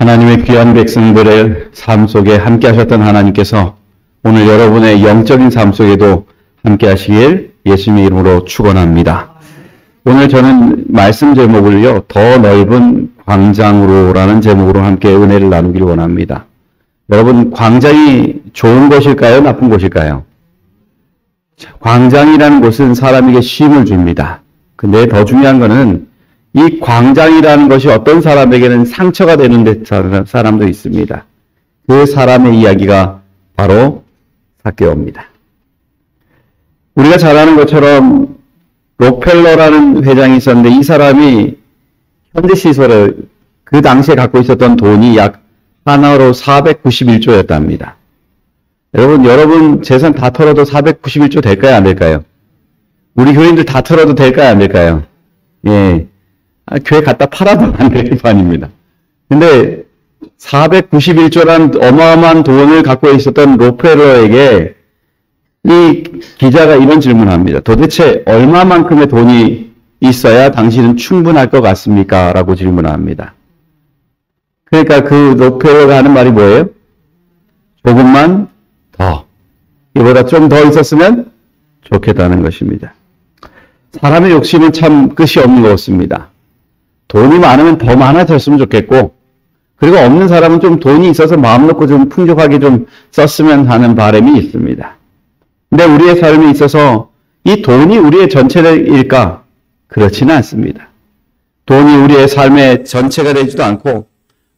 하나님의 귀한 백성들의 삶 속에 함께 하셨던 하나님께서 오늘 여러분의 영적인 삶 속에도 함께 하시길 예수님의 이름으로 축원합니다. 오늘 저는 말씀 제목을요, 더 넓은 광장으로라는 제목으로 함께 은혜를 나누길 원합니다. 여러분, 광장이 좋은 곳일까요? 나쁜 곳일까요? 광장이라는 곳은 사람에게 쉼을 줍니다. 근데 더 중요한 거는 이 광장이라는 것이 어떤 사람에게는 상처가 되는 사람도 있습니다. 그 사람의 이야기가 바로 삭개오입니다. 우리가 잘 아는 것처럼 록펠러라는 회장이 있었는데 이 사람이 현대시설을 그 당시에 갖고 있었던 돈이 약 하나로 491조였답니다. 여러분 재산 다 털어도 491조 될까요? 안 될까요? 우리 교인들 다 털어도 될까요? 안 될까요? 예. 교회 갖다 팔아도 안 될 판입니다. 근데 491조란 어마어마한 돈을 갖고 있었던 록펠러에게 이 기자가 이런 질문을 합니다. 도대체 얼마만큼의 돈이 있어야 당신은 충분할 것 같습니까? 라고 질문을 합니다. 그러니까 그 록펠러가 하는 말이 뭐예요? 조금만 더. 이보다 좀 더 있었으면 좋겠다는 것입니다. 사람의 욕심은 참 끝이 없는 것 같습니다. 돈이 많으면 더 많아졌으면 좋겠고, 그리고 없는 사람은 좀 돈이 있어서 마음 놓고 좀 풍족하게 좀 썼으면 하는 바람이 있습니다. 근데 우리의 삶에 있어서 이 돈이 우리의 전체일까? 그렇지는 않습니다. 돈이 우리의 삶의 전체가 되지도 않고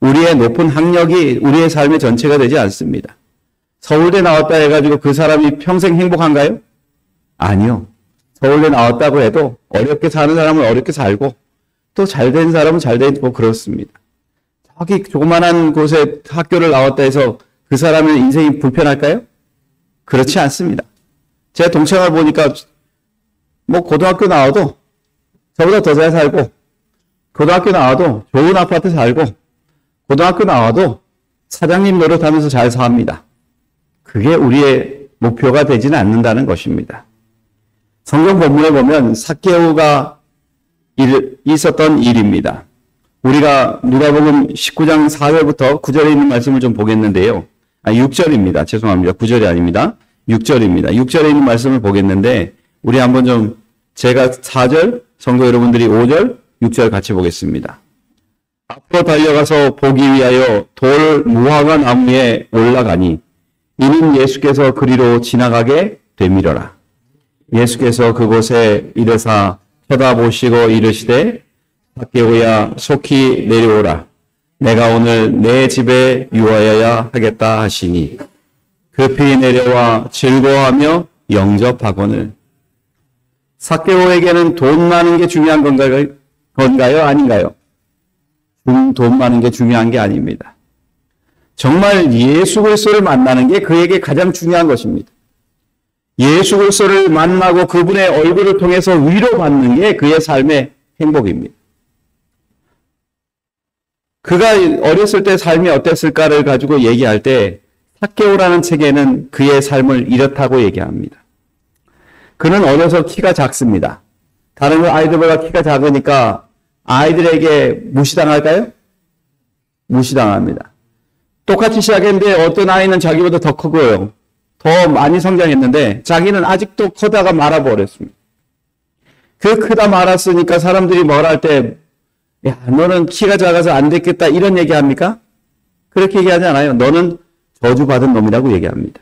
우리의 높은 학력이 우리의 삶의 전체가 되지 않습니다. 서울대 나왔다 해가지고 그 사람이 평생 행복한가요? 아니요. 서울대 나왔다고 해도 어렵게 사는 사람은 어렵게 살고 또 잘된 사람은 잘되고 그렇습니다. 저기 조그만한 곳에 학교를 나왔다 해서 그 사람의 인생이 불편할까요? 그렇지 않습니다. 제 동창을 보니까 뭐 고등학교 나와도 저보다 더 잘 살고, 고등학교 나와도 좋은 아파트 살고, 고등학교 나와도 사장님 노릇하면서 잘 삽니다. 그게 우리의 목표가 되지는 않는다는 것입니다. 성경 본문에 보면 삭개오가 있었던 일입니다. 우리가 누가복음 19장 4절부터 9절에 있는 말씀을 좀 보겠는데요. 6절입니다. 죄송합니다. 9절이 아닙니다. 6절입니다. 6절에 있는 말씀을 보겠는데 우리 한번 좀 제가 4절, 성도 여러분들이 5절, 6절 같이 보겠습니다. 앞으로 달려가서 보기 위하여 돌 무화과 나무에 올라가니 이는 예수께서 그리로 지나가게 되밀어라. 예수께서 그곳에 이르사 쳐다보시고 이르시되 삭개오야 속히 내려오라. 내가 오늘 내 집에 유하여야 하겠다 하시니 급히 내려와 즐거워하며 영접하거늘. 삭개오에게는 돈 많은 게 중요한 건가요? 아닌가요? 돈 많은 게 중요한 게 아닙니다. 정말 예수 그리스도를 만나는 게 그에게 가장 중요한 것입니다. 예수 그리스도를 만나고 그분의 얼굴을 통해서 위로받는 게 그의 삶의 행복입니다. 그가 어렸을 때 삶이 어땠을까를 가지고 얘기할 때 삭개오라는 책에는 그의 삶을 이렇다고 얘기합니다. 그는 어려서 키가 작습니다. 다른 아이들보다 키가 작으니까 아이들에게 무시당할까요? 무시당합니다. 똑같이 시작했는데 어떤 아이는 자기보다 더 크고요. 더 많이 성장했는데 자기는 아직도 커다가 말아버렸습니다. 그 크다 말았으니까 사람들이 뭐라 할 때 야, 너는 키가 작아서 안 됐겠다 이런 얘기합니까? 그렇게 얘기하지 않아요. 너는 저주받은 놈이라고 얘기합니다.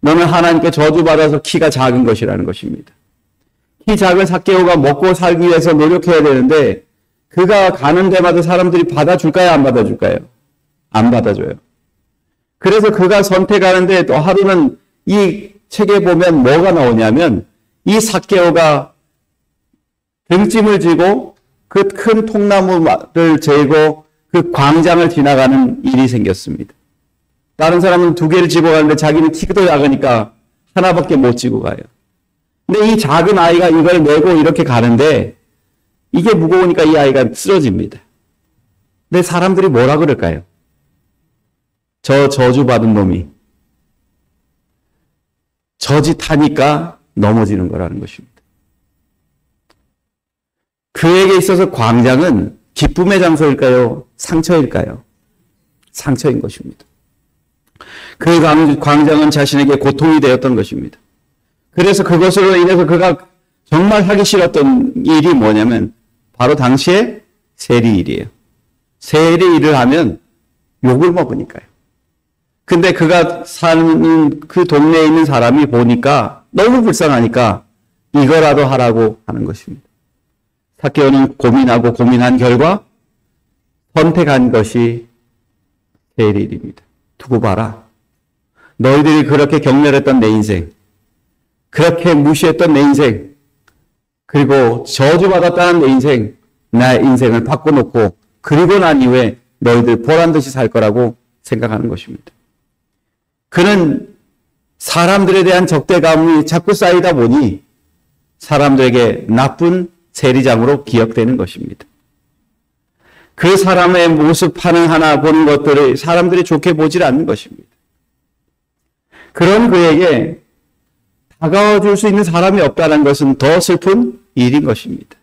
너는 하나님께 저주받아서 키가 작은 것이라는 것입니다. 키 작은 삭개오가 먹고 살기 위해서 노력해야 되는데 그가 가는 데마다 사람들이 받아줄까요? 안 받아줄까요? 안 받아줘요. 그래서 그가 선택하는데 또 하루는 이 책에 보면 뭐가 나오냐면 이 삭개오가 등짐을 지고 그 큰 통나무를 재고 그 광장을 지나가는 일이 생겼습니다. 다른 사람은 2개를 지고 가는데 자기는 키도 작으니까 하나밖에 못 지고 가요. 근데 이 작은 아이가 이걸 메고 이렇게 가는데 이게 무거우니까 이 아이가 쓰러집니다. 근데 사람들이 뭐라 그럴까요? 저 저주받은 놈이 저짓하니까 넘어지는 거라는 것입니다. 그에게 있어서 광장은 기쁨의 장소일까요? 상처일까요? 상처인 것입니다. 그 광장은 자신에게 고통이 되었던 것입니다. 그래서 그것으로 인해서 그가 정말 하기 싫었던 일이 뭐냐면 바로 당시에 세리일이에요. 세리일을 하면 욕을 먹으니까요. 근데 그가 사는 그 동네에 있는 사람이 보니까 너무 불쌍하니까 이거라도 하라고 하는 것입니다. 삭개오는 고민하고 고민한 결과 선택한 것이 세리일입니다. 두고 봐라. 너희들이 그렇게 경멸했던 내 인생, 그렇게 무시했던 내 인생, 그리고 저주받았다는 내 인생, 나의 인생을 바꿔놓고 그리고 난 이후에 너희들 보란듯이 살 거라고 생각하는 것입니다. 그는 사람들에 대한 적대감이 자꾸 쌓이다 보니 사람들에게 나쁜 세리장으로 기억되는 것입니다. 그 사람의 모습 하나 보는 것들을 사람들이 좋게 보질 않는 것입니다. 그런 그에게 다가와 줄 수 있는 사람이 없다는 것은 더 슬픈 일인 것입니다.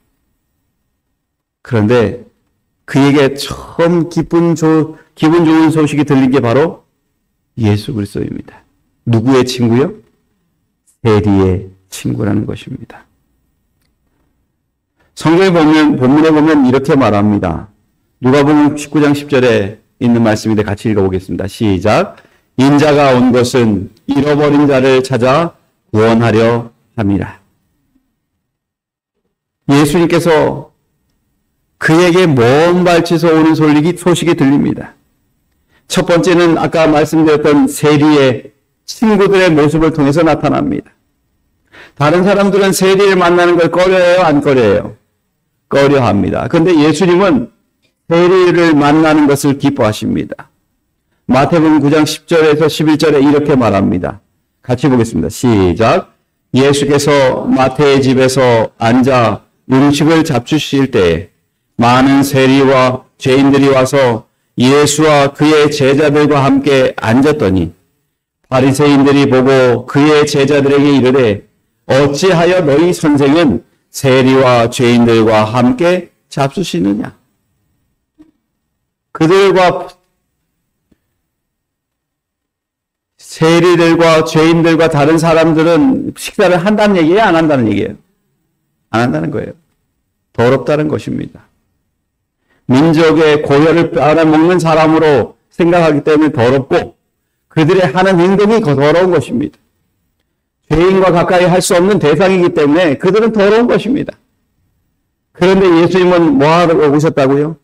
그런데 그에게 처음 기분 좋은 소식이 들린 게 바로 예수 그리스도입니다. 누구의 친구요? 세리의 친구라는 것입니다. 성경에 보면, 본문에 보면 이렇게 말합니다. 누가복음 19장 10절에 있는 말씀인데 같이 읽어보겠습니다. 시작. 인자가 온 것은 잃어버린 자를 찾아 구원하려 함이라. 예수님께서 그에게 먼 발치에서 오는 소식이 들립니다. 첫 번째는 아까 말씀드렸던 세리의 친구들의 모습을 통해서 나타납니다. 다른 사람들은 세리를 만나는 걸 꺼려해요? 안 꺼려해요? 꺼려합니다. 그런데 예수님은 세리를 만나는 것을 기뻐하십니다. 마태복음 9장 10절에서 11절에 이렇게 말합니다. 같이 보겠습니다. 시작. 예수께서 마태의 집에서 앉아 음식을 잡수실 때에 많은 세리와 죄인들이 와서 예수와 그의 제자들과 함께 앉았더니 바리새인들이 보고 그의 제자들에게 이르되 어찌하여 너희 선생은 세리와 죄인들과 함께 잡수시느냐? 그들과 세리들과 죄인들과 다른 사람들은 식사를 한다는 얘기예요? 안 한다는 얘기예요? 안 한다는 거예요. 더럽다는 것입니다. 민족의 고혈을 빨아먹는 사람으로 생각하기 때문에 더럽고 그들의 하는 행동이 더러운 것입니다. 죄인과 가까이 할 수 없는 대상이기 때문에 그들은 더러운 것입니다. 그런데 예수님은 뭐하러 오셨다고요?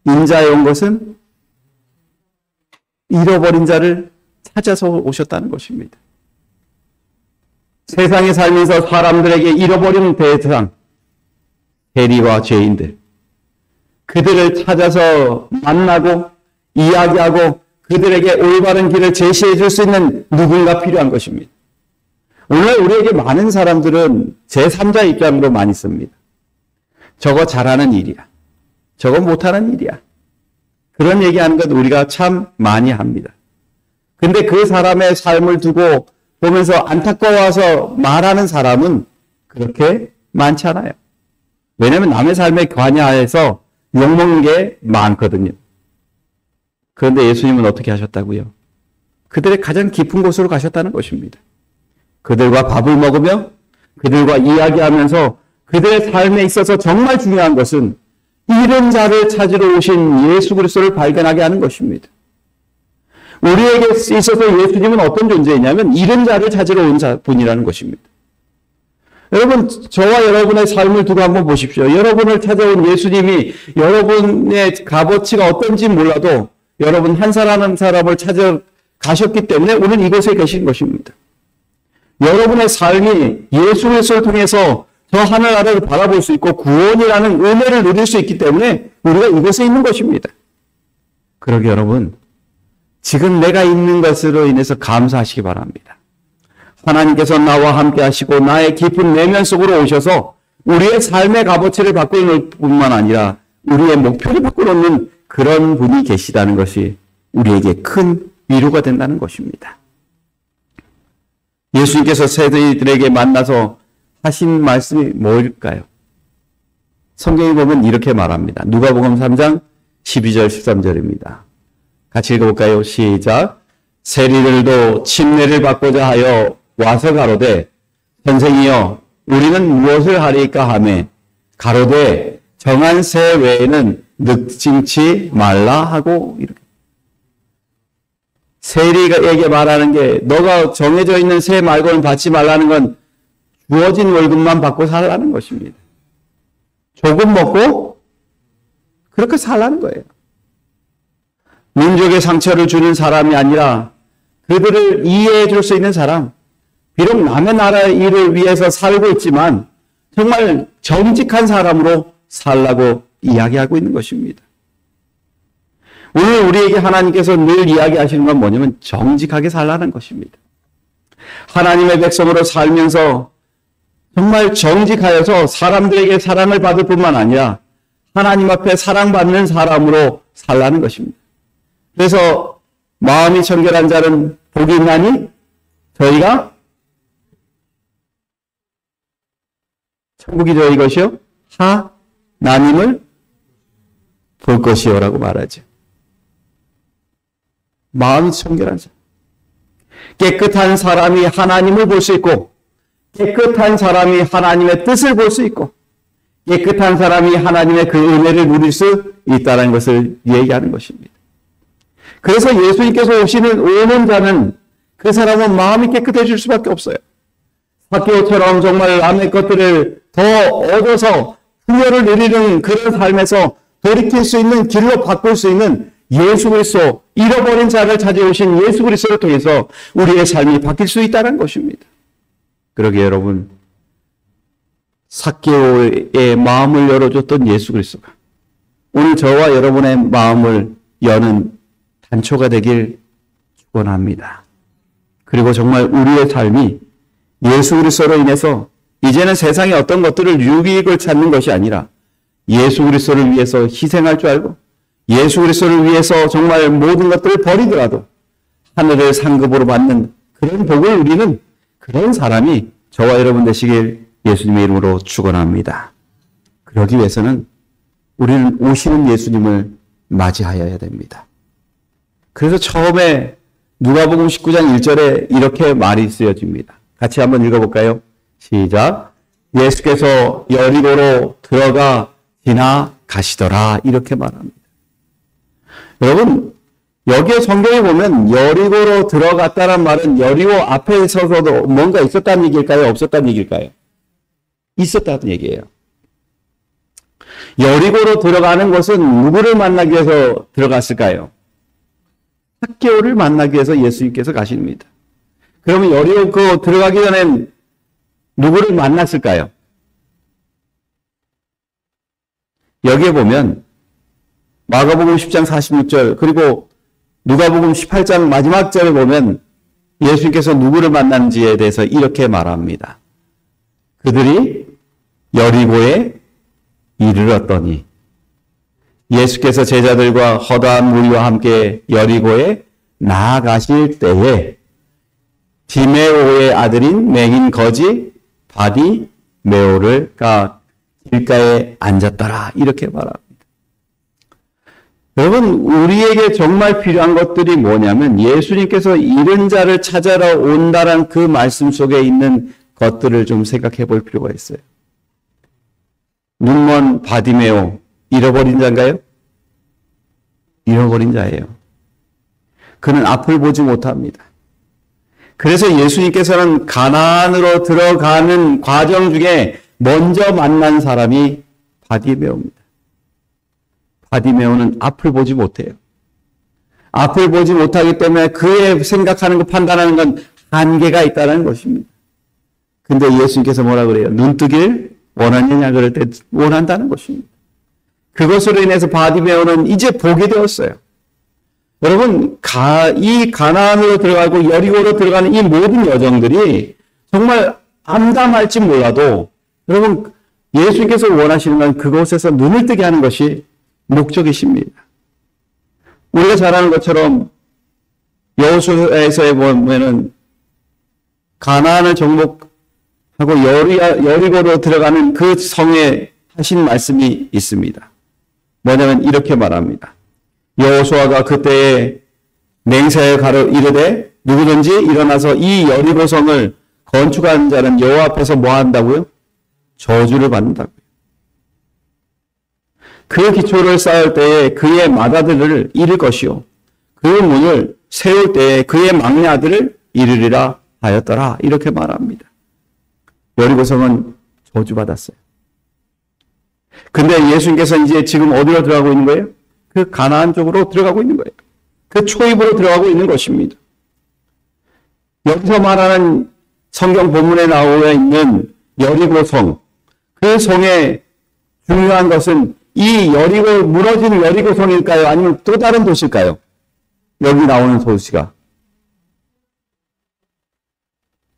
인자에 온 것은 잃어버린 자를 찾아서 오셨다는 것입니다. 세상에 살면서 사람들에게 잃어버린 대상, 세리와 죄인들, 그들을 찾아서 만나고 이야기하고 그들에게 올바른 길을 제시해 줄 수 있는 누군가 필요한 것입니다. 오늘 우리에게 많은 사람들은 제3자 입장으로 많이 씁니다. 저거 잘하는 일이야. 저거 못하는 일이야. 그런 얘기하는 것 우리가 참 많이 합니다. 근데 그 사람의 삶을 두고 보면서 안타까워서 말하는 사람은 그렇게 많지 않아요. 왜냐하면 남의 삶에 관여해서 욕먹는 게 많거든요. 그런데 예수님은 어떻게 하셨다고요? 그들의 가장 깊은 곳으로 가셨다는 것입니다. 그들과 밥을 먹으며 그들과 이야기하면서 그들의 삶에 있어서 정말 중요한 것은 잃은 자를 찾으러 오신 예수 그리스도를 발견하게 하는 것입니다. 우리에게 있어서 예수님은 어떤 존재이냐면 잃은 자를 찾으러 온 분이라는 것입니다. 여러분, 저와 여러분의 삶을 두고 한번 보십시오. 여러분을 찾아온 예수님이 여러분의 값어치가 어떤지 몰라도 여러분 한 사람 한 사람을 찾아가셨기 때문에 오늘 이곳에 계신 것입니다. 여러분의 삶이 예수 그리스도를 통해서 저 하늘나라를 바라볼 수 있고 구원이라는 은혜를 누릴 수 있기 때문에 우리가 이곳에 있는 것입니다. 그러게 여러분, 지금 내가 있는 것으로 인해서 감사하시기 바랍니다. 하나님께서 나와 함께 하시고 나의 깊은 내면 속으로 오셔서 우리의 삶의 값어치를 바꾸는 뿐만 아니라 우리의 목표를 바꾸는 그런 분이 계시다는 것이 우리에게 큰 위로가 된다는 것입니다. 예수님께서 세리들에게 만나서 하신 말씀이 뭘까요? 성경에 보면 이렇게 말합니다. 누가복음 3장 12절 13절입니다. 같이 읽어볼까요? 시작. 세리들도 침례를 받고자 하여 와서 가로되 선생이여 우리는 무엇을 하리까 하매 가로되 정한 새 외에는 늑징치 말라 하고 이렇게. 세리에게 말하는 게 너가 정해져 있는 새 말고는 받지 말라는 건 주어진 월급만 받고 살라는 것입니다. 조금 먹고 그렇게 살라는 거예요. 민족의 상처를 주는 사람이 아니라 그들을 이해해 줄 수 있는 사람, 비록 남의 나라의 일을 위해서 살고 있지만 정말 정직한 사람으로 살라고 이야기하고 있는 것입니다. 오늘 우리에게 하나님께서 늘 이야기하시는 건 뭐냐면 정직하게 살라는 것입니다. 하나님의 백성으로 살면서 정말 정직하여서 사람들에게 사랑을 받을 뿐만 아니라 하나님 앞에 사랑받는 사람으로 살라는 것입니다. 그래서 마음이 청결한 자는 복이 있나니 저희가 천국이 저희 것이요 하나님을 볼 것이요 라고 말하죠. 마음이 청결한 사람. 깨끗한 사람이 하나님을 볼 수 있고 깨끗한 사람이 하나님의 뜻을 볼 수 있고 깨끗한 사람이 하나님의 그 은혜를 누릴 수 있다는 것을 얘기하는 것입니다. 그래서 예수님께서 오는 자는 그 사람은 마음이 깨끗해질 수밖에 없어요. 삭개오처럼 정말 남의 것들을 더 얻어서 풍요를 누리는 그런 삶에서 돌이킬 수 있는 길로 바꿀 수 있는 예수 그리스도, 잃어버린 자를 찾아오신 예수 그리스도를 통해서 우리의 삶이 바뀔 수 있다는 것입니다. 그러기에 여러분, 삭개오의 마음을 열어줬던 예수 그리스도가 오늘 저와 여러분의 마음을 여는 단초가 되길 축원합니다. 그리고 정말 우리의 삶이 예수 그리스도로 인해서 이제는 세상의 어떤 것들을 유익을 찾는 것이 아니라 예수 그리스도를 위해서 희생할 줄 알고 예수 그리스도를 위해서 정말 모든 것들을 버리더라도 하늘의 상급으로 받는 그런 복을 누리는 그런 사람이 저와 여러분 되시길 예수님의 이름으로 축원합니다. 그러기 위해서는 우리는 오시는 예수님을 맞이하여야 됩니다. 그래서 처음에 누가복음 19장 1절에 이렇게 말이 쓰여집니다. 같이 한번 읽어볼까요? 시작. 예수께서 여리고로 들어가 지나가시더라 이렇게 말합니다. 여러분, 여기에 성경에 보면 여리고로 들어갔다는 말은 여리고 앞에 서서도 뭔가 있었다는 얘기일까요? 없었다는 얘기일까요? 있었다는 얘기예요. 여리고로 들어가는 것은 누구를 만나기 위해서 들어갔을까요? 삭개오를 만나기 위해서 예수님께서 가십니다. 그러면 여리고 들어가기 전엔 누구를 만났을까요? 여기에 보면 마가복음 10장 46절 그리고 누가복음 18장 마지막 절에 보면 예수님께서 누구를 만났는지에 대해서 이렇게 말합니다. 그들이 여리고에 이르렀더니 예수께서 제자들과 허다한 무리와 함께 여리고에 나아가실 때에 디메오의 아들인 맹인 거지 바디메오를 길가에 앉았더라 이렇게 말합니다. 여러분, 우리에게 정말 필요한 것들이 뭐냐면 예수님께서 잃은 자를 찾아러 온다는 그 말씀 속에 있는 것들을 좀 생각해 볼 필요가 있어요. 눈먼 바디메오, 잃어버린 자인가요? 잃어버린 자예요. 그는 앞을 보지 못합니다. 그래서 예수님께서는 가나안으로 들어가는 과정 중에 먼저 만난 사람이 바디메오입니다. 바디메오는 앞을 보지 못해요. 앞을 보지 못하기 때문에 그의 생각하는 것, 판단하는 건 한계가 있다는 것입니다. 근데 예수님께서 뭐라 그래요? 눈뜨길 원하느냐 그럴 때 원한다는 것입니다. 그것으로 인해서 바디메오는 이제 보게 되었어요. 여러분, 이 가나안으로 들어가고 여리고로 들어가는 이 모든 여정들이 정말 암담할지 몰라도 여러분, 예수님께서 원하시는 건 그곳에서 눈을 뜨게 하는 것이 목적이십니다. 우리가 잘 아는 것처럼 여호수아에서 보면은 가나안을 정복하고 여리고로 들어가는 그 성에 하신 말씀이 있습니다. 뭐냐면 이렇게 말합니다. 여호수아가 그때에 맹세하여 가로 이르되 누구든지 일어나서 이 여리고성을 건축한 자는 여호와 앞에서 뭐 한다고요? 저주를 받는다고요. 그 기초를 쌓을 때에 그의 맏아들을 이룰 것이요 그 문을 세울 때에 그의 막내 아들을 이르리라 하였더라. 이렇게 말합니다. 여리고성은 저주받았어요. 근데 예수님께서 이제 지금 어디로 들어가고 있는 거예요? 그 가나안 쪽으로 들어가고 있는 거예요. 그 초입으로 들어가고 있는 것입니다. 여기서 말하는 성경 본문에 나와 있는 여리고성, 그 성의 중요한 것은 이 무너진 여리고성일까요? 아니면 또 다른 도시일까요? 여기 나오는 도시가.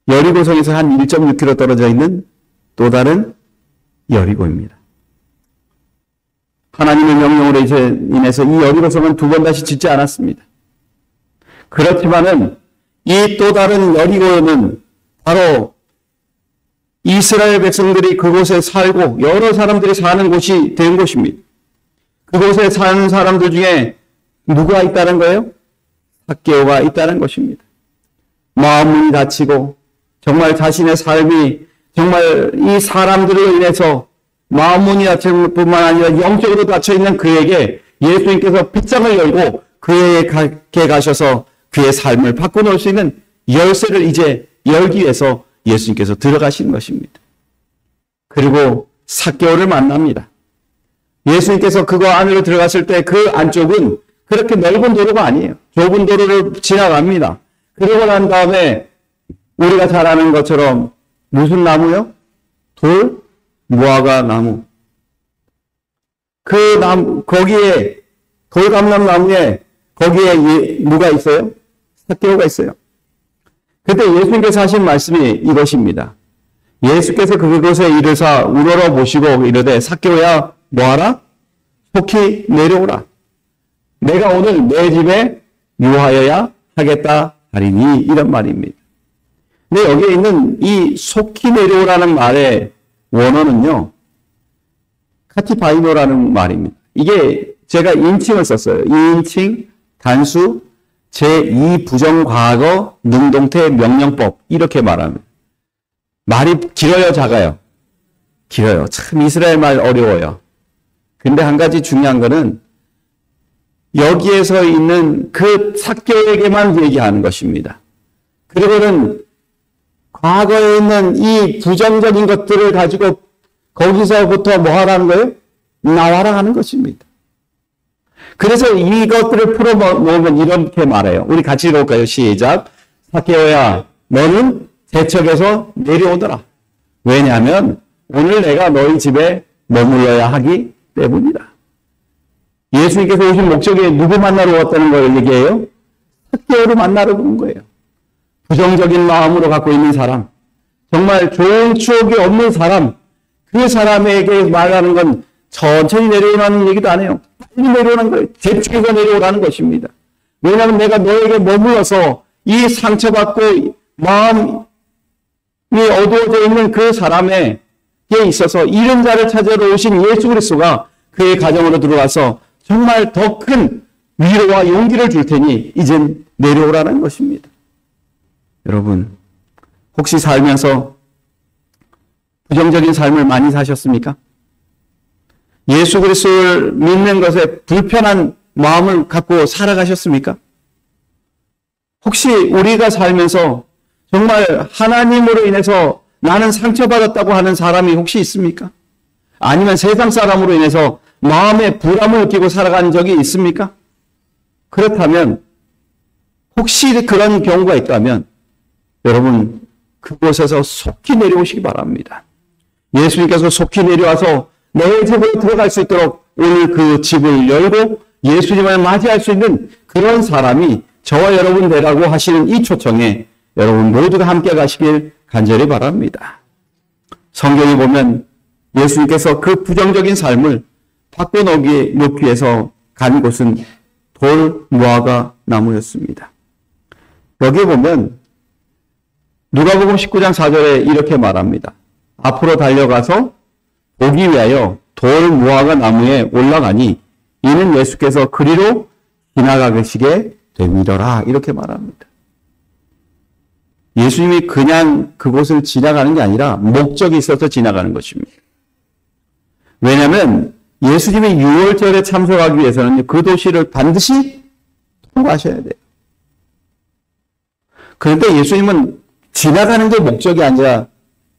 여리고성에서 한 1.6km 떨어져 있는 또 다른 여리고입니다. 하나님의 명령으로 인해서 이 여리고성은 두 번 다시 짓지 않았습니다. 그렇지만은 이 또 다른 여리고는 바로 이스라엘 백성들이 그곳에 살고 여러 사람들이 사는 곳이 된 곳입니다. 그곳에 사는 사람들 중에 누가 있다는 거예요? 삭개오가 있다는 것입니다. 마음문이 닫히고 정말 자신의 삶이 정말 이 사람들로 인해서 마음문이 닫힌 뿐만 아니라 영적으로 닫혀있는 그에게 예수님께서 빗장을 열고 그에게 가셔서 그의 삶을 바꿔놓을 수 있는 열쇠를 이제 열기 위해서 예수님께서 들어가신 것입니다. 그리고 삭개오를 만납니다. 예수님께서 그거 안으로 들어갔을 때 그 안쪽은 그렇게 넓은 도로가 아니에요. 좁은 도로를 지나갑니다. 그러고 난 다음에 우리가 잘 아는 것처럼 무슨 나무요? 돌, 무화과 나무. 그 나무, 거기에, 돌감람 나무에, 거기에 누가 있어요? 삭개오가 있어요. 그때 예수님께서 하신 말씀이 이것입니다. 예수께서 그곳에 이르사 우러러 보시고 이르되 삭개오야 뭐하라? 속히 내려오라. 내가 오늘 내 집에 유하여야 하겠다 하리니 이런 말입니다. 근데 여기에 있는 이 속히 내려오라는 말의 원어는요. 카티바이노라는 말입니다. 이게 제가 인칭을 썼어요. 인칭, 단수, 제2부정과거 능동태 명령법 이렇게 말합니다. 말이 길어요, 작아요? 길어요. 참 이스라엘 말 어려워요. 근데 한 가지 중요한 거는 여기에서 있는 그 삭개오에게만 얘기하는 것입니다. 그리고는 과거에 있는 이 부정적인 것들을 가지고 거기서부터 뭐 하라는 거예요? 나와라 하는 것입니다. 그래서 이것들을 풀어놓으면 이렇게 말해요. 우리 같이 읽어볼까요? 시작. 삭개오야, 너는 제척에서 내려오더라. 왜냐하면 오늘 내가 너희 집에 머물러야 하기 때문이다. 예수님께서 오신 목적이 누구 만나러 왔다는 걸 얘기해요? 삭개오를 만나러 온 거예요. 부정적인 마음으로 갖고 있는 사람, 정말 좋은 추억이 없는 사람, 그 사람에게 말하는 건 천천히 내려오라는 얘기도 안 해요. 빨리 내려오는 거예요. 제축에서 내려오라는 것입니다. 왜냐하면 내가 너에게 머물러서 이 상처받고 마음이 어두워져 있는 그 사람에게 있어서 잃은 자를 찾으러 오신 예수 그리스도가 그의 가정으로 들어와서 정말 더 큰 위로와 용기를 줄 테니 이젠 내려오라는 것입니다. 여러분, 혹시 살면서 부정적인 삶을 많이 사셨습니까? 예수 그리스도를 믿는 것에 불편한 마음을 갖고 살아가셨습니까? 혹시 우리가 살면서 정말 하나님으로 인해서 나는 상처받았다고 하는 사람이 혹시 있습니까? 아니면 세상 사람으로 인해서 마음에 불안을 느끼고 살아가는 적이 있습니까? 그렇다면 혹시 그런 경우가 있다면 여러분 그곳에서 속히 내려오시기 바랍니다. 예수님께서 속히 내려와서 내 집으로 들어갈 수 있도록 오늘 그 집을 열고 예수님을 맞이할 수 있는 그런 사람이 저와 여러분 되라고 하시는 이 초청에 여러분 모두가 함께 가시길 간절히 바랍니다. 성경에 보면 예수님께서 그 부정적인 삶을 바꿔놓기 위해서 간 곳은 돌, 무화과 나무였습니다. 여기에 보면 누가복음 19장 4절에 이렇게 말합니다. 앞으로 달려가서 보기 위하여 돌, 무화과 나무에 올라가니 이는 예수께서 그리로 지나가시게 되밀어라 이렇게 말합니다. 예수님이 그냥 그곳을 지나가는 게 아니라 목적이 있어서 지나가는 것입니다. 왜냐하면 예수님이 6월절에 참석하기 위해서는 그 도시를 반드시 통과하셔야 돼요. 그런데 예수님은 지나가는 게 목적이 아니라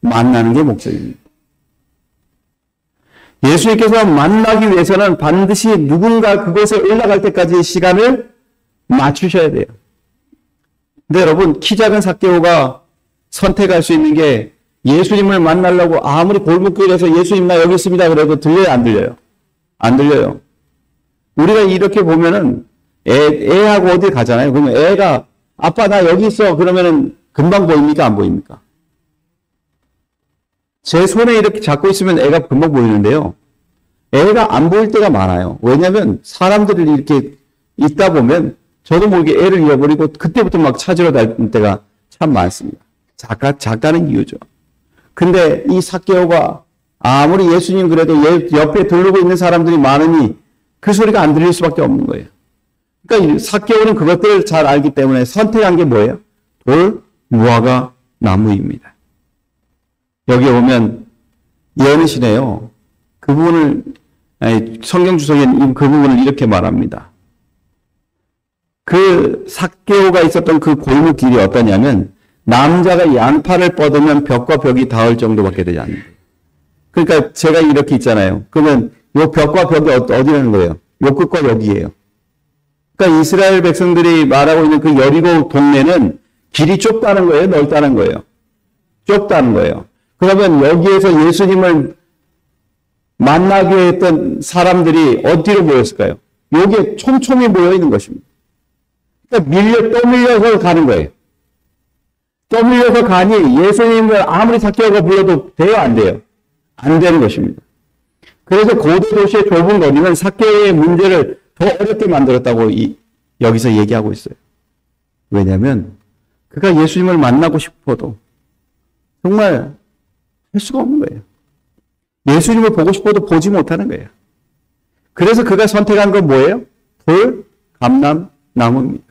만나는 게 목적입니다. 예수님께서 만나기 위해서는 반드시 누군가 그곳에 올라갈 때까지 시간을 맞추셔야 돼요. 근데 여러분, 키 작은 삭개오가 선택할 수 있는 게 예수님을 만나려고 아무리 골목길에서 예수님 나 여기 있습니다 그래도 들려요, 안 들려요? 안 들려요. 우리가 이렇게 보면은 애하고 어디 가잖아요. 그러면 애가 아빠 나 여기 있어 그러면은 금방 보입니까? 안 보입니까? 제 손에 이렇게 잡고 있으면 애가 금방 보이는데요. 애가 안 보일 때가 많아요. 왜냐하면 사람들이 이렇게 있다 보면 저도 모르게 애를 잃어버리고 그때부터 막 찾으러 다닐 때가 참 많습니다. 작가는 이유죠. 근데 이 삭개오가 아무리 예수님 그래도 옆에 두르고 있는 사람들이 많으니 그 소리가 안 들릴 수밖에 없는 거예요. 그러니까 삭개오는 그것들을 잘 알기 때문에 선택한 게 뭐예요? 돌, 무화과, 나무입니다. 여기에 보면 예언이시네요. 그 부분을 성경 주석에는 그 부분을 이렇게 말합니다. 그 삭개오가 있었던 그 골목길이 어떠냐면 남자가 양팔을 뻗으면 벽과 벽이 닿을 정도밖에 되지 않는다. 그러니까 제가 이렇게 있잖아요. 그러면 요 벽과 벽이 어디라는 거예요? 요 끝과 여기예요. 그러니까 이스라엘 백성들이 말하고 있는 그 여리고 동네는 길이 좁다는 거예요? 넓다는 거예요? 좁다는 거예요. 그러면 여기에서 예수님을 만나게 했던 사람들이 어디로 모였을까요? 여기에 촘촘히 모여 있는 것입니다. 그러니까 떠밀려서 가는 거예요. 떠밀려서 가니 예수님을 아무리 삭개오가 불러도 돼요? 안 돼요? 안 되는 것입니다. 그래서 고대 도시의 좁은 거리는 삭개오의 문제를 더 어렵게 만들었다고 여기서 얘기하고 있어요. 왜냐하면 그가 예수님을 만나고 싶어도 정말 할 수가 없는 거예요. 예수님을 보고 싶어도 보지 못하는 거예요. 그래서 그가 선택한 건 뭐예요? 돌, 감람, 나무입니다.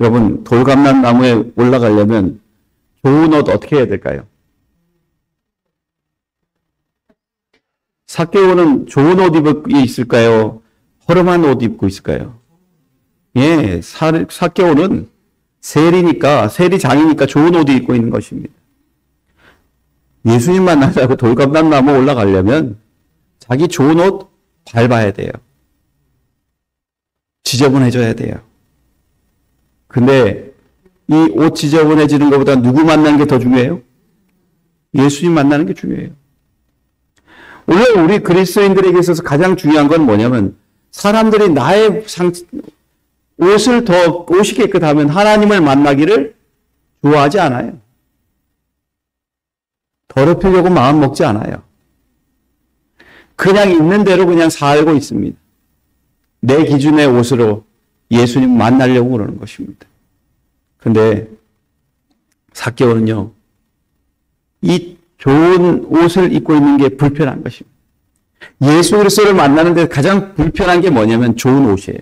여러분, 돌감람 나무에 올라가려면 좋은 옷 어떻게 해야 될까요? 삭개오는 좋은 옷 입고 있을까요? 허름한 옷 입고 있을까요? 예, 삭개오는 세리장이니까 좋은 옷 입고 있는 것입니다. 예수님 만나자고 돌감람 나무 올라가려면 자기 좋은 옷 밟아야 돼요. 지저분해져야 돼요. 근데 이 옷 지저분해지는 것보다 누구 만나는 게 더 중요해요? 예수님 만나는 게 중요해요. 원래 우리 그리스도인들에게 있어서 가장 중요한 건 뭐냐면 사람들이 나의 옷이 깨끗하면 하나님을 만나기를 좋아하지 않아요. 더럽히려고 마음 먹지 않아요. 그냥 있는 대로 그냥 살고 있습니다. 내 기준의 옷으로 예수님 만나려고 그러는 것입니다. 근데 삭개오는요, 이 좋은 옷을 입고 있는 게 불편한 것입니다. 예수 그리스도를 만나는데 가장 불편한 게 뭐냐면 좋은 옷이에요.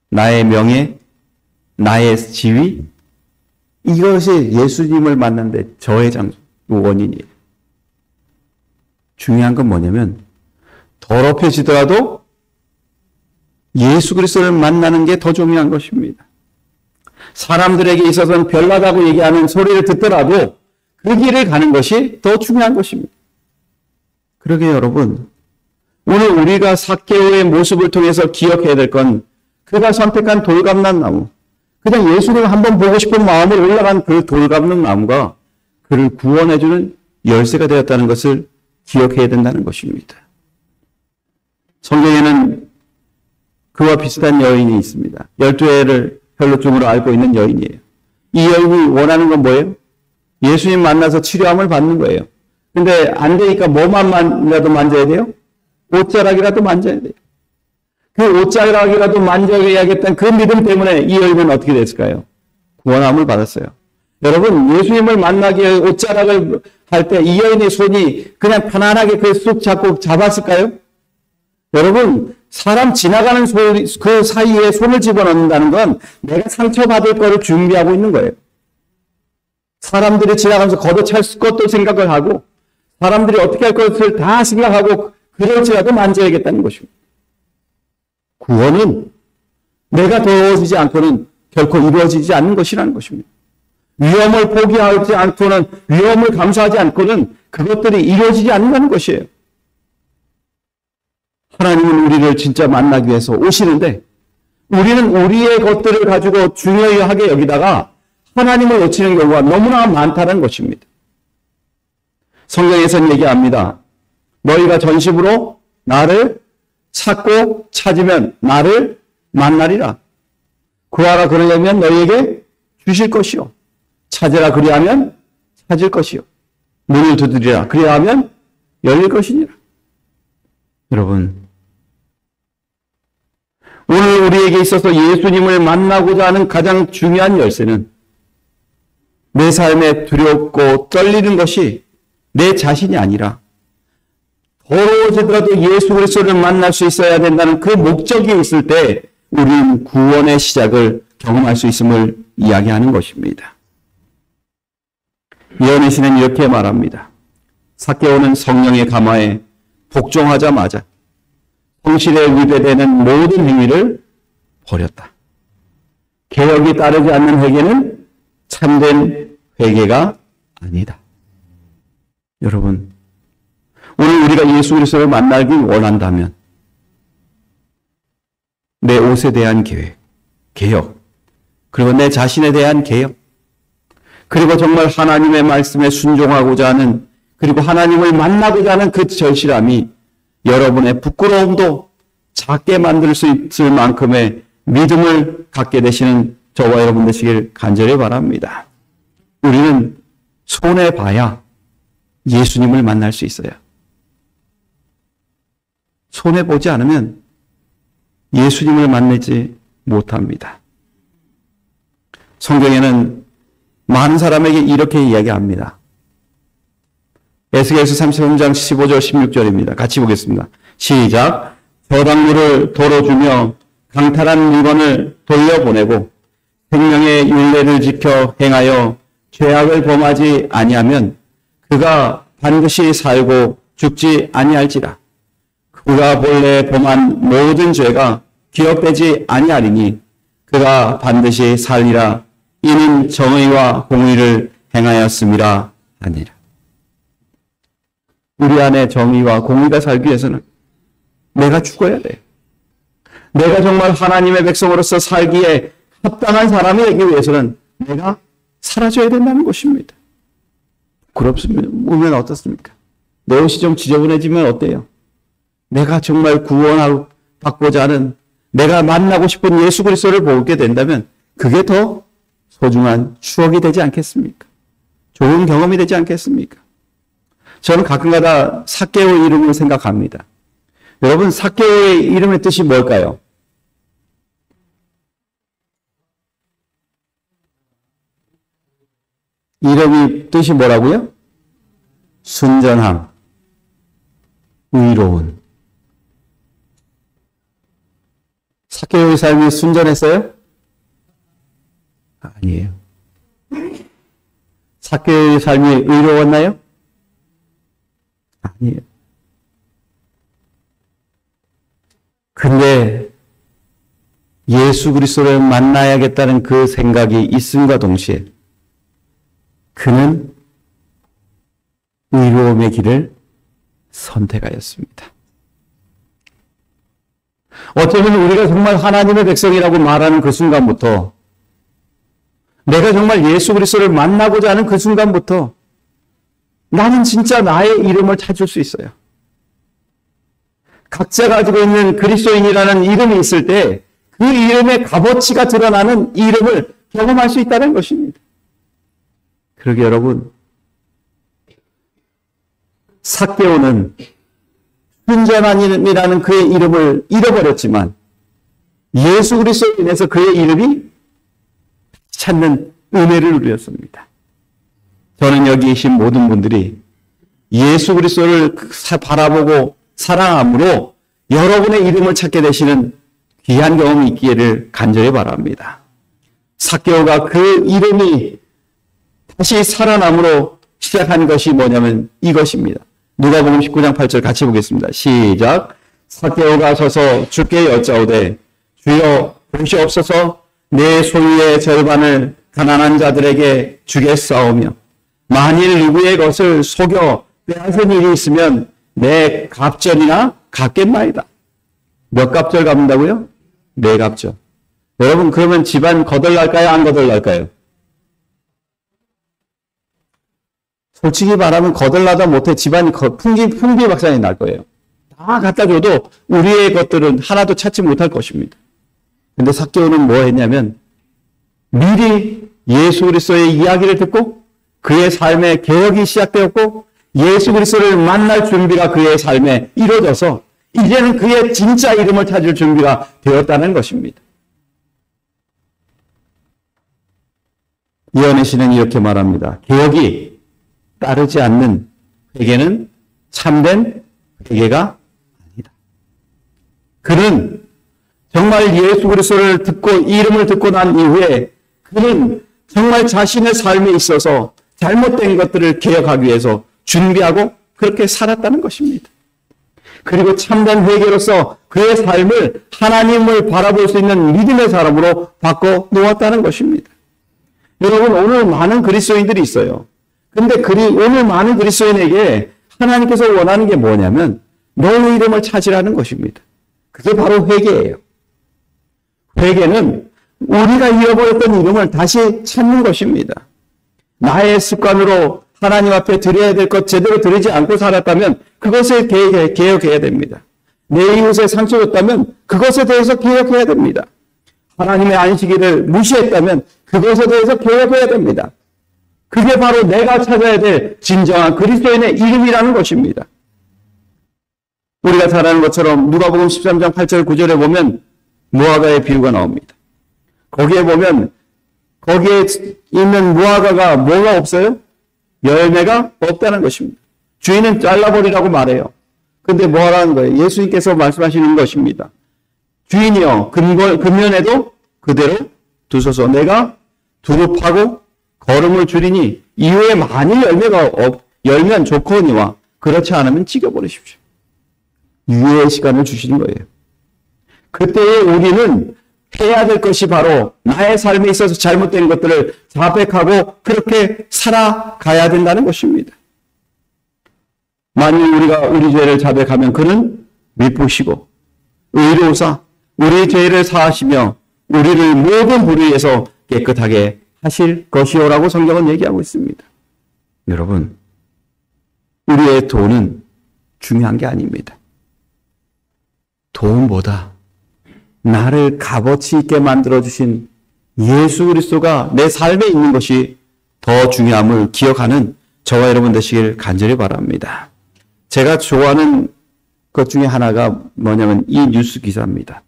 나의 명예, 나의 지위, 이것이 예수님을 만나는데 저의 원인이에요. 중요한 건 뭐냐면 더럽혀지더라도 예수 그리스도를 만나는 게 더 중요한 것입니다. 사람들에게 있어서는 별나다고 얘기하는 소리를 듣더라도 그 길을 가는 것이 더 중요한 것입니다. 그러게 여러분, 오늘 우리가 삭개오의 모습을 통해서 기억해야 될 건 그가 선택한 돌감람 나무, 그냥 예수님을 한번 보고 싶은 마음으로 올라간 그 돌감람 나무가 그를 구원해주는 열쇠가 되었다는 것을 기억해야 된다는 것입니다. 성경에는 그와 비슷한 여인이 있습니다. 12해를 혈루증으로 앓고 있는 여인이에요. 이 여인이 원하는 건 뭐예요? 예수님 만나서 치료함을 받는 거예요. 근데 안 되니까 뭐만이라도 만져야 돼요? 옷자락이라도 만져야 돼요. 그 옷자락이라도 만져야겠다는 그 믿음 때문에 이 여인은 어떻게 됐을까요? 구원함을 받았어요. 여러분, 예수님을 만나기 위해 옷자락을 할 때 이 여인의 손이 그냥 편안하게 그 쑥 잡고 잡았을까요? 여러분, 사람 지나가는 그 사이에 손을 집어넣는다는 건 내가 상처받을 거를 준비하고 있는 거예요. 사람들이 지나가면서 걷어찰 것도 생각을 하고 사람들이 어떻게 할 것을 다 생각하고 그럴지라도 만져야겠다는 것입니다. 구원은 내가 도와주지 않고는 결코 이루어지지 않는 것이라는 것입니다. 위험을 포기하지 않고는, 위험을 감수하지 않고는 그것들이 이루어지지 않는다는 것이에요. 하나님은 우리를 진짜 만나기 위해서 오시는데 우리는 우리의 것들을 가지고 중요하게 여기다가 하나님을 놓치는 경우가 너무나 많다는 것입니다. 성경에서는 얘기합니다. 너희가 전심으로 나를 찾고 찾으면 나를 만나리라. 구하라 그러려면 너희에게 주실 것이요. 찾으라 그리하면 찾을 것이요. 문을 두드리라 그리하면 열릴 것이니라. 여러분, 오늘 우리에게 있어서 예수님을 만나고자 하는 가장 중요한 열쇠는 내 삶에 두렵고 떨리는 것이 내 자신이 아니라 더러워지더라도 예수 그리스도를 만날 수 있어야 된다는 그 목적이 있을 때 우리는 구원의 시작을 경험할 수 있음을 이야기하는 것입니다. 예언의 시는 이렇게 말합니다. 삭개오는 성령의 감화에 복종하자마자 성실에 위배되는 모든 행위를 버렸다. 개혁이 따르지 않는 회개는 참된 회개가 아니다. 여러분, 오늘 우리가 예수 그리스도를 만나기 원한다면 내 옷에 대한 계획, 개혁, 그리고 내 자신에 대한 개혁, 그리고 정말 하나님의 말씀에 순종하고자 하는, 그리고 하나님을 만나고자 하는 그 절실함이 여러분의 부끄러움도 작게 만들 수 있을 만큼의 믿음을 갖게 되시는 저와 여러분 되시길 간절히 바랍니다. 우리는 손해봐야 예수님을 만날 수 있어요. 손해보지 않으면 예수님을 만나지 못합니다. 성경에는 많은 사람에게 이렇게 이야기합니다. 에스겔서 33장 15절 16절입니다. 같이 보겠습니다. 시작. 저당물을 도로 주며 강탈한 물건을 돌려보내고 생명의 율례를 지켜 행하여 죄악을 범하지 아니하면 그가 반드시 살고 죽지 아니할지라. 그가 본래 범한 모든 죄가 기억되지 아니하리니 그가 반드시 살리라. 이는 정의와 공의를 행하였음이라 하니라. 우리 안에 정의와 공의가 살기 위해서는 내가 죽어야 돼. 내가 정말 하나님의 백성으로서 살기에 합당한 사람이 되기 위해서는 내가 사라져야 된다는 것입니다. 부끄럽으면 어떻습니까? 내 옷이 좀 지저분해지면 어때요? 내가 정말 구원받고자 하는, 내가 만나고 싶은 예수 그리스도를 보게 된다면 그게 더 소중한 추억이 되지 않겠습니까? 좋은 경험이 되지 않겠습니까? 저는 가끔가다 삭개오의 이름을 생각합니다. 여러분, 삭개오의 이름의 뜻이 뭘까요? 이름이 뜻이 뭐라고요? 순전함, 의로운. 삭개오의 삶이 순전했어요? 아니에요. 삭개오의 삶이 의로웠나요? 아니에요. 근데 예수 그리스도를 만나야겠다는 그 생각이 있음과 동시에 그는 의로움의 길을 선택하였습니다. 어쩌면 우리가 정말 하나님의 백성이라고 말하는 그 순간부터, 내가 정말 예수 그리스도를 만나고자 하는 그 순간부터 나는 진짜 나의 이름을 찾을 수 있어요. 각자 가지고 있는 그리스도인이라는 이름이 있을 때 그 이름의 값어치가 드러나는 이름을 경험할 수 있다는 것입니다. 그러게 여러분, 삭개오는 순전함이라는 그의 이름을 잃어버렸지만 예수 그리스도로 인해서 그의 이름이 찾는 은혜를 누렸습니다. 저는 여기 계신 모든 분들이 예수 그리스도를 바라보고 사랑함으로 여러분의 이름을 찾게 되시는 귀한 경험이 있기를 간절히 바랍니다. 삭개오가 그 이름이 다시 살아남으로 시작한 것이 뭐냐면 이것입니다. 누가복음 19장 8절 같이 보겠습니다. 시작. 삭개오가 서서 주께 여짜오되 주여 보시옵소서 내 소유의 절반을 가난한 자들에게 주겠사오며 만일 누구의 것을 속여 빼앗은 일이 있으면 내 갑절이나 갚겠나이다. 몇 갑절 갚는다고요? 네 갑절. 여러분 그러면 집안 거덜날까요? 안 거덜날까요? 솔직히 말하면 거덜나다 못해 집안이 풍비박산이 날 거예요. 다 갖다 줘도 우리의 것들은 하나도 찾지 못할 것입니다. 근데 삭개오는 뭐 했냐면 미리 예수 그리스도의 이야기를 듣고 그의 삶의 개혁이 시작되었고 예수 그리스도를 만날 준비가 그의 삶에 이루어져서 이제는 그의 진짜 이름을 찾을 준비가 되었다는 것입니다. 이언의 시는 이렇게 말합니다. 개혁이 따르지 않는 회개는 참된 회개가 아니다. 그는 정말 예수 그리스도를 듣고 이름을 듣고 난 이후에 그는 정말 자신의 삶에 있어서 잘못된 것들을 개혁하기 위해서 준비하고 그렇게 살았다는 것입니다. 그리고 참된 회개로서 그의 삶을 하나님을 바라볼 수 있는 믿음의 사람으로 바꿔 놓았다는 것입니다. 여러분 오늘 많은 그리스도인들이 있어요. 근데 오늘 많은 그리스도인에게 하나님께서 원하는 게 뭐냐면 너의 이름을 찾으라는 것입니다. 그게 바로 회개예요. 회개는 우리가 잃어버렸던 이름을 다시 찾는 것입니다. 나의 습관으로 하나님 앞에 드려야 될 것 제대로 드리지 않고 살았다면 그것을 개혁해야 됩니다. 내 이웃에 상처 줬다면 그것에 대해서 개혁해야 됩니다. 하나님의 안식일을 무시했다면 그것에 대해서 개혁해야 됩니다. 그게 바로 내가 찾아야 될 진정한 그리스도인의 이름이라는 것입니다. 우리가 잘 아는 것처럼 누가복음 13장 8절 9절에 보면 무화과의 비유가 나옵니다. 거기에 보면 거기에 있는 무화과가 뭐가 없어요? 열매가 없다는 것입니다. 주인은 잘라버리라고 말해요. 근데 뭐라는 거예요? 예수님께서 말씀하시는 것입니다. 주인이여 근면에도 그대로 두소서. 내가 두릅하고 거름을 줄이니 이후에 만일 열매가 열면 좋거니와 그렇지 않으면 찢어버리십시오. 유예의 시간을 주시는 거예요. 그때에 우리는 해야 될 것이 바로 나의 삶에 있어서 잘못된 것들을 자백하고 그렇게 살아가야 된다는 것입니다. 만일 우리가 우리 죄를 자백하면 그는 미쁘시고 의로우사 우리 죄를 사하시며 우리를 모든 불의에서 깨끗하게 하실 것이오라고 성경은 얘기하고 있습니다. 여러분, 우리의 돈은 중요한 게 아닙니다. 돈보다 나를 값어치 있게 만들어주신 예수 그리스도가 내 삶에 있는 것이 더 중요함을 기억하는 저와 여러분 되시길 간절히 바랍니다. 제가 좋아하는 것 중에 하나가 뭐냐면 이 뉴스 기사입니다.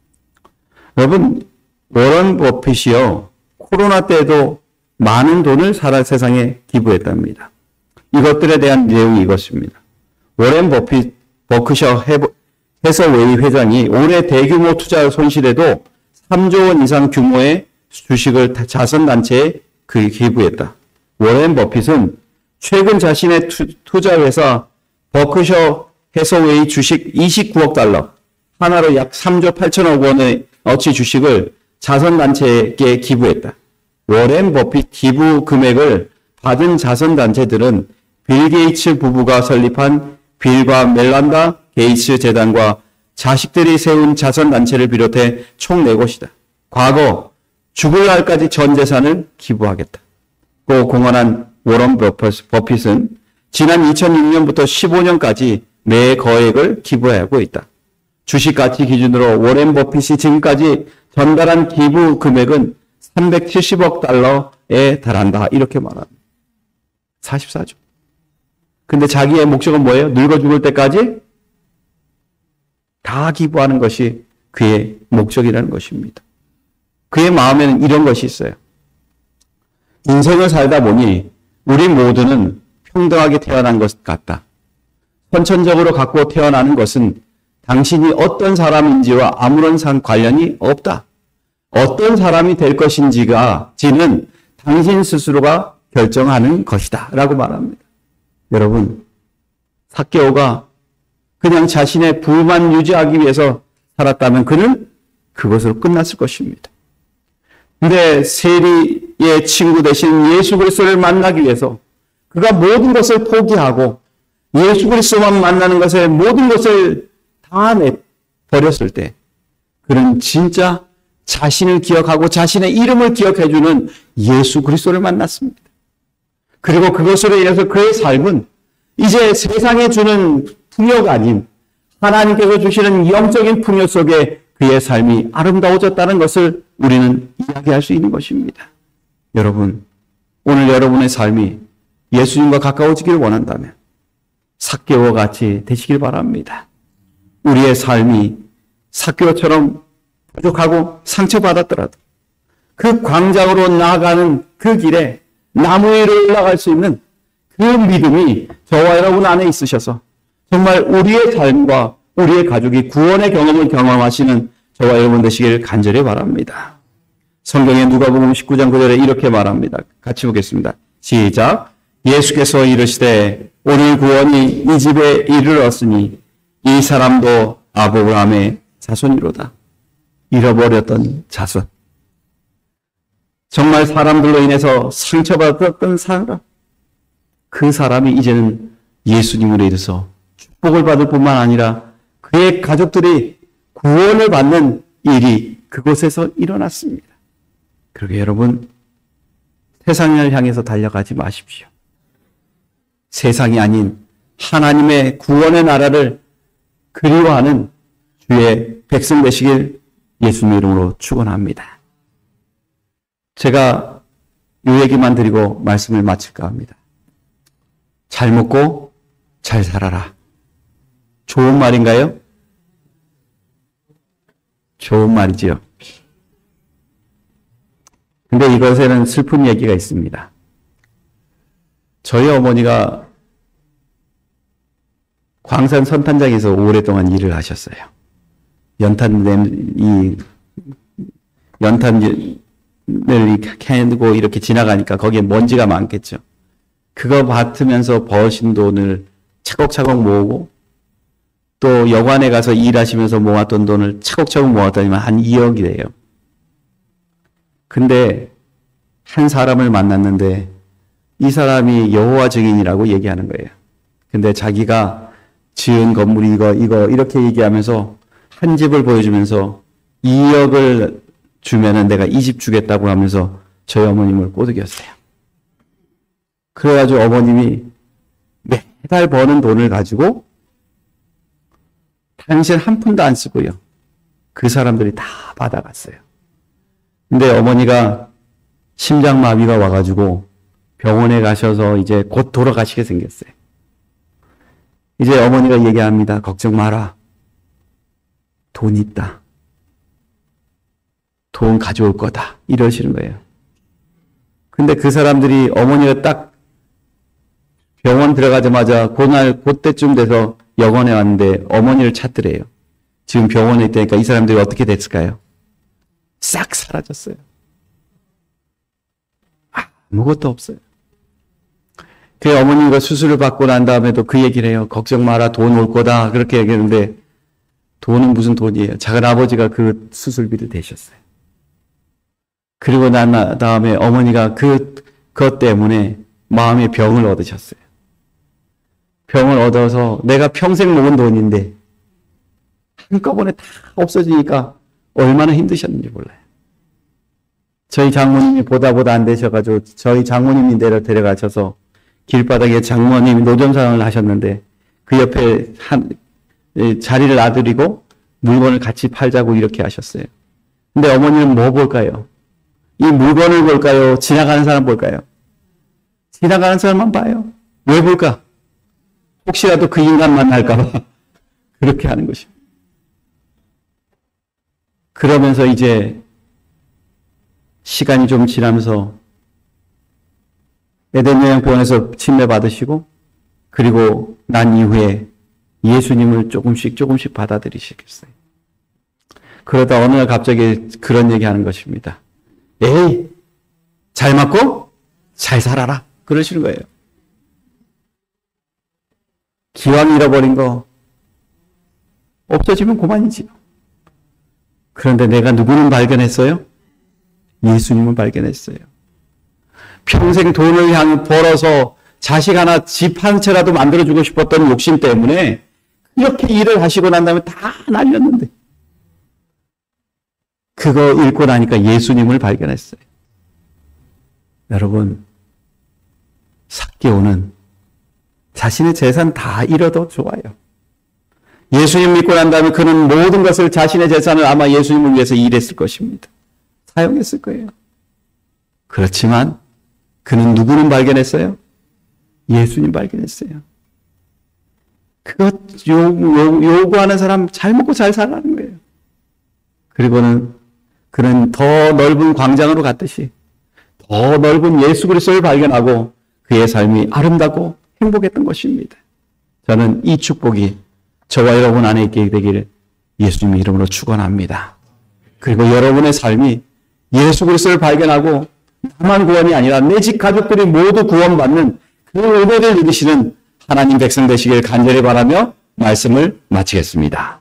여러분, 워런 버핏이요, 코로나 때에도 많은 돈을 세상에 기부했답니다. 이것들에 대한 내용이 이것입니다. 워런 버크셔 해서웨이 회장이 올해 대규모 투자 손실에도 3조 원 이상 규모의 주식을 자선단체에 기부했다. 워런 버핏은 최근 자신의 투자회사 버크셔 해서웨이 주식 29억 달러, 하나로 약 3조 8천억 원의 어치 주식을 자선단체에게 기부했다. 워렌 버핏 기부 금액을 받은 자선단체들은 빌 게이츠 부부가 설립한 빌과 멜란다 게이츠 재단과 자식들이 세운 자선단체를 비롯해 총 4곳이다. 과거 죽을 날까지 전 재산을 기부하겠다. 고 공언한 워런 버핏은 지난 2006년부터 15년까지 매 거액을 기부하고 있다. 주식 가치 기준으로 워렌 버핏이 지금까지 전달한 기부 금액은 370억 달러에 달한다. 이렇게 말합니다. 44조. 근데 자기의 목적은 뭐예요? 늙어 죽을 때까지 다 기부하는 것이 그의 목적이라는 것입니다. 그의 마음에는 이런 것이 있어요. 인생을 살다 보니 우리 모두는 평등하게 태어난 것 같다. 선천적으로 갖고 태어나는 것은 당신이 어떤 사람인지와 아무런 관련이 없다. 어떤 사람이 될 것인지는 당신 스스로가 결정하는 것이다. 라고 말합니다. 여러분, 삭개오가 그냥 자신의 부만 유지하기 위해서 살았다면 그는 그것으로 끝났을 것입니다. 근데 세리의 친구 대신 예수 그리스도를 만나기 위해서 그가 모든 것을 포기하고 예수 그리스도만 만나는 것에 모든 것을 다 내버렸을 때 그는 진짜 자신을 기억하고 자신의 이름을 기억해주는 예수 그리스도를 만났습니다. 그리고 그것으로 인해서 그의 삶은 이제 세상에 주는 풍요가 아닌 하나님께서 주시는 영적인 풍요 속에 그의 삶이 아름다워졌다는 것을 우리는 이야기할 수 있는 것입니다. 여러분, 오늘 여러분의 삶이 예수님과 가까워지기를 원한다면 삭개오와 같이 되시길 바랍니다. 우리의 삶이 삭개오처럼 부족하고 상처받았더라도 그 광장으로 나아가는 그 길에 나무 위로 올라갈 수 있는 그 믿음이 저와 여러분 안에 있으셔서 정말 우리의 삶과 우리의 가족이 구원의 경험을 경험하시는 저와 여러분 되시길 간절히 바랍니다. 성경의 누가복음 19장 9절에 이렇게 말합니다. 같이 보겠습니다. 시작. 예수께서 이르시되 오늘 구원이 이 집에 이르렀으니 이 사람도 아브라함의 자손이로다. 잃어버렸던 자손. 정말 사람들로 인해서 상처받았던 사람. 그 사람이 이제는 예수님으로 인해서 축복을 받을 뿐만 아니라 그의 가족들이 구원을 받는 일이 그곳에서 일어났습니다. 그러게 여러분, 세상을 향해서 달려가지 마십시오. 세상이 아닌 하나님의 구원의 나라를 그리워하는 주의 백성 되시길 예수님 이름으로 축원합니다. 제가 이 얘기만 드리고 말씀을 마칠까 합니다. 잘 먹고 잘 살아라. 좋은 말인가요? 좋은 말이지요. 근데 이것에는 슬픈 얘기가 있습니다. 저희 어머니가 광산 선탄장에서 오랫동안 일을 하셨어요. 연탄을 캐고 이렇게 지나가니까 거기에 먼지가 많겠죠. 그거 맡으면서 버신 돈을 차곡차곡 모으고 또 여관에 가서 일하시면서 모았던 돈을 차곡차곡 모았더니만 한 2억이래요. 근데 한 사람을 만났는데 이 사람이 여호와 증인이라고 얘기하는 거예요. 근데 자기가 지은 건물이 이거 이렇게 얘기하면서 한 집을 보여주면서 2억을 주면은 내가 이 집 주겠다고 하면서 저희 어머님을 꼬드겼어요. 그래가지고 어머님이 매달 버는 돈을 가지고 당신 한 푼도 안 쓰고요. 그 사람들이 다 받아갔어요. 근데 어머니가 심장마비가 와가지고 병원에 가셔서 이제 곧 돌아가시게 생겼어요. 이제 어머니가 얘기합니다. 걱정 마라. 돈 있다. 돈 가져올 거다. 이러시는 거예요. 근데 그 사람들이 어머니가 딱 병원 들어가자마자 그때쯤 돼서 여관에 왔는데 어머니를 찾더래요. 지금 병원에 있다니까 이 사람들이 어떻게 됐을까요? 싹 사라졌어요. 아무것도 없어요. 그 어머니가 수술을 받고 난 다음에도 그 얘기를 해요. 걱정 마라, 돈 올 거다. 그렇게 얘기했는데 돈은 무슨 돈이에요. 작은 아버지가 그 수술비를 대셨어요. 그리고 난 다음에 어머니가 그것 때문에 마음의 병을 얻으셨어요. 병을 얻어서 내가 평생 모은 돈인데 한꺼번에 다 없어지니까 얼마나 힘드셨는지 몰라요. 저희 장모님이 보다 안 되셔가지고 저희 장모님이 데려가셔서 길바닥에 장모님이 노점상을 하셨는데 그 옆에 자리를 놔드리고 물건을 같이 팔자고 이렇게 하셨어요. 근데 어머니는 뭐 볼까요? 이 물건을 볼까요? 지나가는 사람 볼까요? 지나가는 사람만 봐요. 왜 볼까? 혹시라도 그 인간 만날까봐 그렇게 하는 것입니다. 그러면서 이제 시간이 좀 지나면서 에덴 요양병원에서 침례 받으시고 그리고 난 이후에 예수님을 조금씩 받아들이시겠어요? 그러다 어느 날 갑자기 그런 얘기하는 것입니다. 에이, 잘 맞고 잘 살아라. 그러시는 거예요. 기왕 잃어버린 거 없어지면 그만이지. 그런데 내가 누구는 발견했어요? 예수님을 발견했어요. 평생 돈을 벌어서 자식 하나, 집 한 채라도 만들어주고 싶었던 욕심 때문에 이렇게 일을 하시고 난 다음에 다 날렸는데 그거 읽고 나니까 예수님을 발견했어요. 여러분, 삭개오는 자신의 재산 다 잃어도 좋아요. 예수님 믿고 난 다음에 그는 모든 것을, 자신의 재산을 아마 예수님을 위해서 일했을 것입니다. 사용했을 거예요. 그렇지만 그는 누구는 발견했어요? 예수님 발견했어요. 그것 요구하는 사람 잘 먹고 잘 살라는 거예요. 그리고는 그는 더 넓은 광장으로 갔듯이 더 넓은 예수 그리스도를 발견하고 그의 삶이 아름답고 행복했던 것입니다. 저는 이 축복이 저와 여러분 안에 있게 되기를 예수님의 이름으로 축원합니다. 그리고 여러분의 삶이 예수 그리스도를 발견하고 나만 구원이 아니라 내 집 가족들이 모두 구원받는 그 은혜를 누리시는 하나님 백성 되시길 간절히 바라며 말씀을 마치겠습니다.